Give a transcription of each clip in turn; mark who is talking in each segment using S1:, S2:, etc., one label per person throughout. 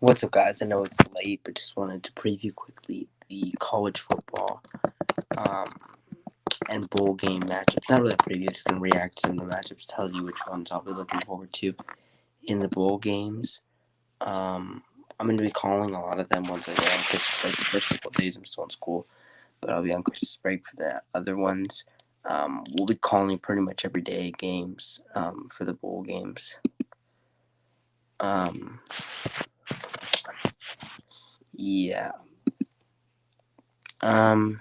S1: What's up, guys? I know it's late, but just wanted to preview quickly the college football um, and bowl game matchups. Not really a preview, just going to react to the matchups, tell you which ones I'll be looking forward to in the bowl games. I'm going to be calling a lot of them once I get on Christmas break. The first couple of days I'm still in school, but I'll be on Christmas break for the other ones. We'll be calling pretty much every day games for the bowl games. Yeah. World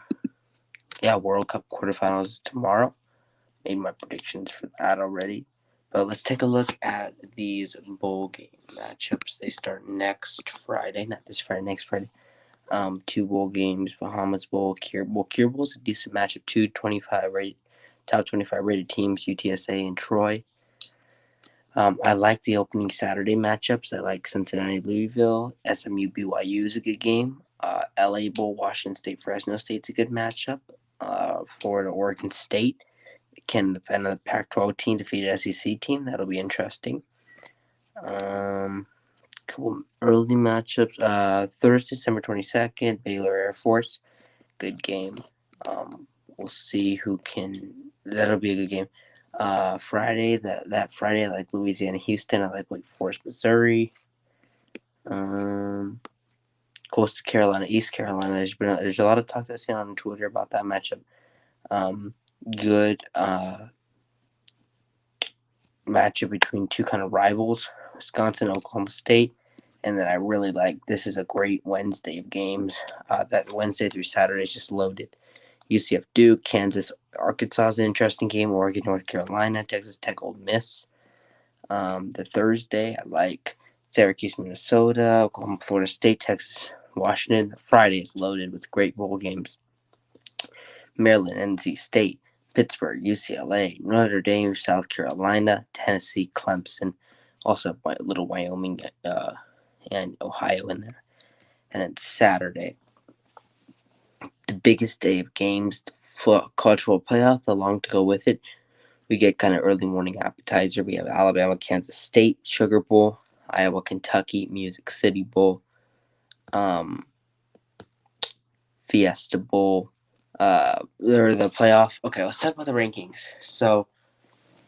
S1: Cup quarterfinals tomorrow. Made my predictions for that already. But let's take a look at these bowl game matchups. They start next Friday, not this Friday, next Friday. Two bowl games: Bahamas Bowl, Cure Bowl. Cure Bowl is a decent matchup. Top 25 rated teams: UTSA and Troy. I like the opening Saturday matchups. I like Cincinnati, Louisville. SMU, BYU is a good game. LA Bowl, Washington State, Fresno State's a good matchup. Florida, Oregon State. Can the Pac-12 team defeat an SEC team? That'll be interesting. Couple early matchups. Thursday, December 22nd, Baylor Air Force. Good game. We'll see who can. That'll be a good game. Friday, that Friday, I like Louisiana, Houston. I like Wake Forest, Missouri. Coastal Carolina, East Carolina. There's a lot of talk that I've seen on Twitter about that matchup. Good matchup between two kind of rivals, Wisconsin, Oklahoma State. And then I really like, this is a great Wednesday of games. That Wednesday through Saturday is just loaded. UCF Duke, Kansas, Arkansas is an interesting game. Oregon, North Carolina, Texas Tech, Ole Miss. The Thursday, I like Syracuse, Minnesota, Oklahoma, Florida State, Texas, Washington. The Friday is loaded with great bowl games. Maryland, NC State, Pittsburgh, UCLA, Notre Dame, South Carolina, Tennessee, Clemson. Also, a little Wyoming and Ohio in there. And then Saturday, the biggest day of games for college football playoff, along to go with it. We get kind of early morning appetizer. We have Alabama, Kansas State, Sugar Bowl, Iowa, Kentucky, Music City Bowl, Fiesta Bowl, or the playoff. Okay, let's talk about the rankings. So,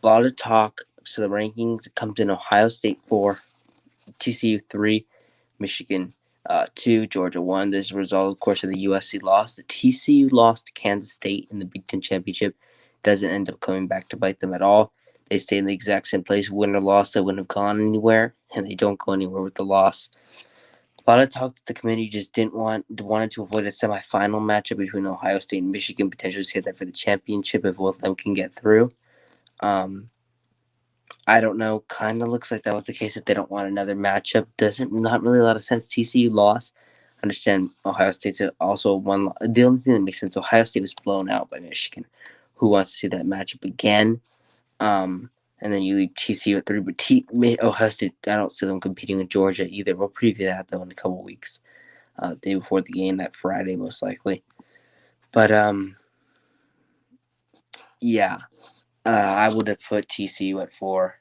S1: a lot of talk. So the rankings comes in Ohio State 4, TCU 3, Michigan 2, Georgia 1. This is a result, of course, of the USC loss. The TCU lost to Kansas State in the Big Ten Championship. Doesn't end up coming back to bite them at all. They stay in the exact same place. Win or loss, they wouldn't have gone anywhere, and they don't go anywhere with the loss. A lot of talk that the committee just wanted to avoid a semifinal matchup between Ohio State and Michigan, potentially save that for the championship if both of them can get through. I don't know. Kind of looks like that was the case if they don't want another matchup. Not really a lot of sense. TCU lost. I understand Ohio State's also won. The only thing that makes sense, Ohio State was blown out by Michigan. Who wants to see that matchup again? And then you leave TCU at 3. But Ohio State, I don't see them competing with Georgia either. We'll preview that, though, in a couple weeks. Day before the game, that Friday, most likely. But, yeah. I would have put TCU at 4.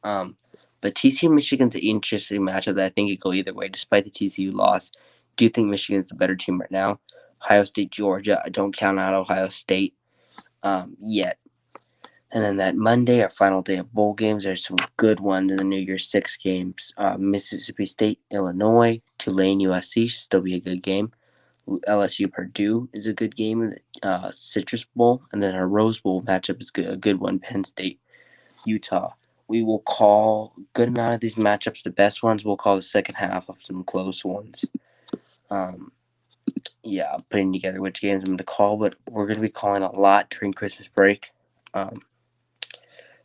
S1: But TCU Michigan's an interesting matchup that I think could go either way, despite the TCU loss. Do you think Michigan's the better team right now? Ohio State, Georgia. I don't count out Ohio State yet. And then that Monday, our final day of bowl games, there's some good ones in the New Year's 6 games. Mississippi State, Illinois, Tulane, USC should still be a good game. LSU, Purdue is a good game. Citrus Bowl. And then our Rose Bowl matchup is a good one. Penn State, Utah. We will call a good amount of these matchups. The best ones we'll call the second half of some close ones. I'm putting together which games I'm going to call, but we're going to be calling a lot during Christmas break.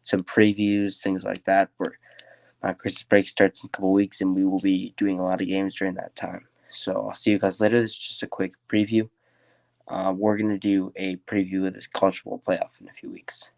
S1: Some previews, things like that. My Christmas break starts in a couple weeks, and we will be doing a lot of games during that time. So I'll see you guys later. This is just a quick preview. We're going to do a preview of this college football playoff in a few weeks.